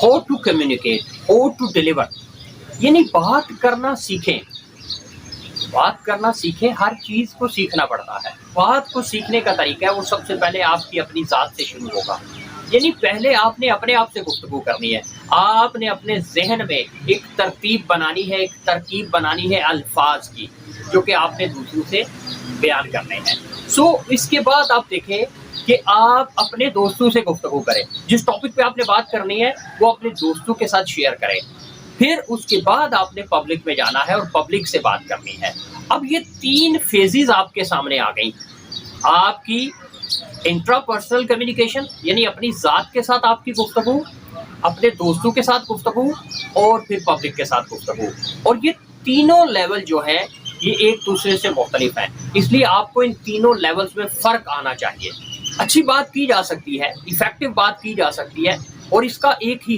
How to communicate, how to deliver, یعنی بات کرنا سیکھیں، بات کرنا سیکھیں، ہر چیز کو سیکھنا پڑتا ہے۔ بات کو سیکھنے کا طریقہ ہے وہ سب سے پہلے آپ کی اپنی ذات سے شروع ہوگا، یعنی پہلے آپ نے اپنے آپ سے گفتگو کرنی ہے، آپ نے اپنے ذہن میں ایک ترتیب بنانی ہے، ایک ترکیب بنانی ہے الفاظ کی، جو کہ آپ نے دوسروں سے بیان کرنے ہیں۔ اس کے بعد آپ دیکھیں کہ آپ اپنے دوستوں سے گفتگو کریں، جس ٹاپک پہ آپ نے بات کرنی ہے وہ اپنے دوستوں کے ساتھ شیئر کریں، پھر اس کے بعد آپ نے پبلک میں جانا ہے اور پبلک سے بات کرنی ہے۔ اب یہ 3 فیزز آپ کے سامنے آ گئیں، آپ کی انٹرا پرسنل کمیونیکیشن، یعنی اپنی ذات کے ساتھ آپ کی گفتگو، اپنے دوستوں کے ساتھ گفتگو، اور پھر پبلک کے ساتھ گفتگو، اور یہ تینوں لیول جو ہیں یہ ایک دوسرے سے مختلف ہیں، اس لیے آپ کو ان تینوں لیولز میں فرق آنا چاہیے۔ اچھی بات کی جا سکتی ہے، ایفیکٹو بات کی جا سکتی ہے، اور اس کا ایک ہی